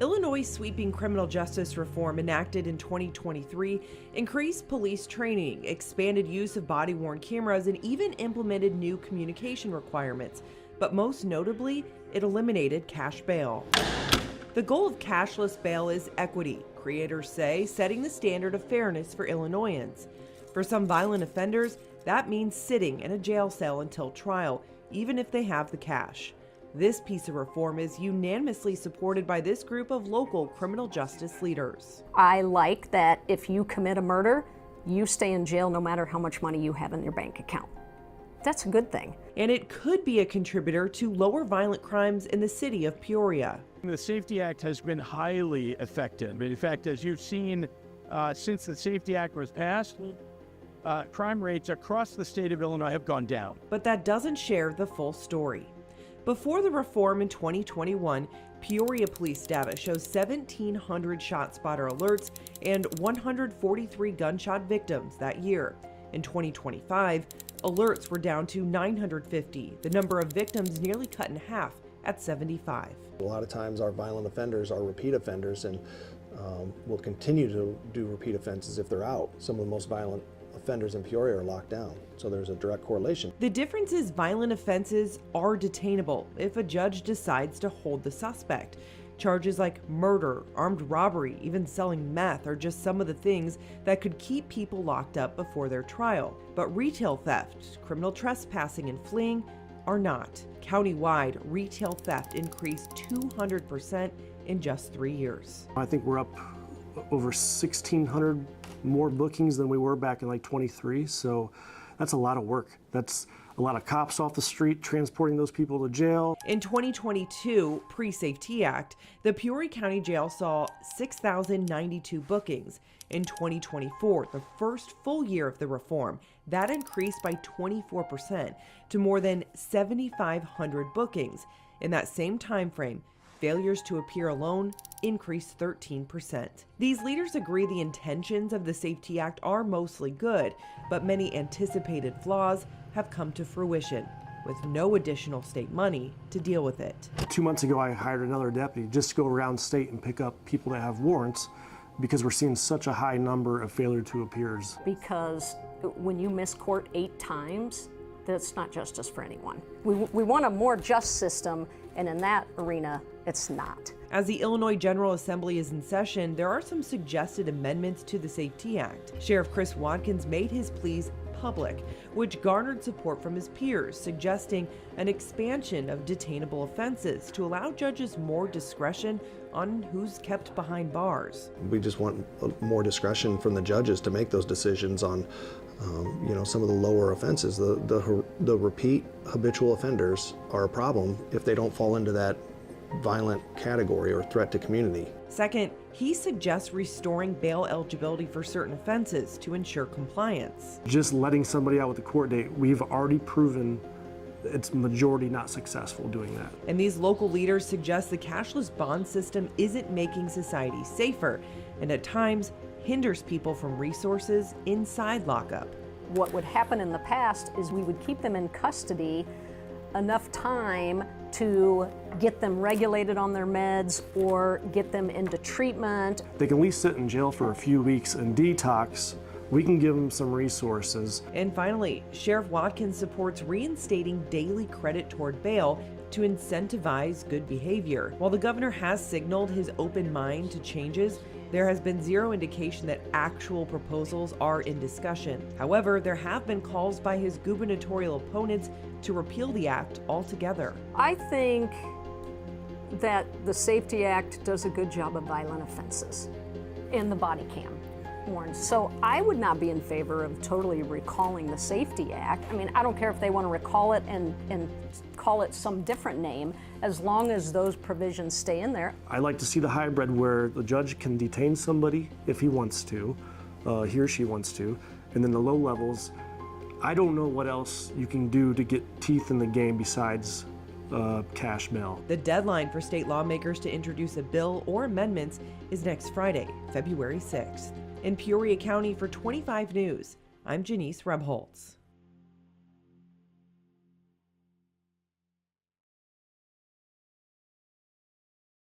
Illinois' sweeping criminal justice reform enacted in 2023 increased police training, expanded use of body-worn cameras, and even implemented new communication requirements. But most notably, it eliminated cash bail. The goal of cashless bail is equity, creators say, setting the standard of fairness for Illinoisans. For some violent offenders, that means sitting in a jail cell until trial, even if they have the cash. This piece of reform is unanimously supported by this group of local criminal justice leaders. I like that if you commit a murder, you stay in jail no matter how much money you have in your bank account. That's a good thing. And it could be a contributor to lower violent crimes in the city of Peoria. The SAFE-T Act has been highly effective. In fact, as you've seen, since the SAFE-T Act was passed, crime rates across the state of Illinois have gone down. But that doesn't share the full story. Before the reform in 2021, Peoria police data shows 1,700 ShotSpotter alerts and 143 gunshot victims that year. In 2025, alerts were down to 950, the number of victims nearly cut in half at 75. A lot of times our violent offenders are repeat offenders and will continue to do repeat offenses if they're out. Some of the most violent offenders in Peoria are locked down, so there's a direct correlation. The difference is violent offenses are detainable if a judge decides to hold the suspect. Charges like murder, armed robbery, even selling meth are just some of the things that could keep people locked up before their trial. But retail theft, criminal trespassing, and fleeing are not. Countywide, retail theft increased 200% in just 3 years. I think we're up over 1,600 more bookings than we were back in like 23, so that's a lot of work. That's a lot of cops off the street transporting those people to jail. In 2022, pre-SAFE-T Act, the Peoria County Jail saw 6,092 bookings. In 2024, the first full year of the reform, that increased by 24% to more than 7,500 bookings. In that same time frame, failures to appear alone increased 13%. These leaders agree the intentions of the SAFE-T Act are mostly good, but many anticipated flaws have come to fruition, with no additional state money to deal with it. 2 months ago, I hired another deputy just to go around state and pick up people that have warrants because we're seeing such a high number of failure to appears. Because when you miss court 8 times, that's not justice for anyone. We want a more just system, and in that arena, it's not. As the Illinois General Assembly is in session, there are some suggested amendments to the SAFE-T Act. Sheriff Chris Watkins made his pleas public, which garnered support from his peers, suggesting an expansion of detainable offenses to allow judges more discretion on who's kept behind bars. We just want more discretion from the judges to make those decisions on some of the lower offenses. The repeat habitual offenders are a problem if they don't fall into that violent category or threat to community. Second, he suggests restoring bail eligibility for certain offenses to ensure compliance. Just letting somebody out with a court date, we've already proven it's majority not successful doing that. And these local leaders suggest the cashless bond system isn't making society safer, and at times hinders people from resources inside lockup. What would happen in the past is we would keep them in custody enough time to get them regulated on their meds or get them into treatment. They can at least sit in jail for a few weeks and detox. We can give them some resources. And finally, Sheriff Watkins supports reinstating daily credit toward bail to incentivize good behavior. While the governor has signaled his open mind to changes, there has been zero indication that actual proposals are in discussion. However, there have been calls by his gubernatorial opponents to repeal the act altogether. I think that the SAFE-T Act does a good job of violent offenses in the body cam warrants. So I would not be in favor of totally recalling the SAFE-T Act. I mean, I don't care if they want to recall it and call it some different name, as long as those provisions stay in there. I like to see the hybrid where the judge can detain somebody if he wants to, he or she wants to, and then the low levels, I don't know what else you can do to get teeth in the game besides cash bail. The deadline for state lawmakers to introduce a bill or amendments is next Friday, February 6th. In Peoria County for 25 News, I'm Janice Rebholz.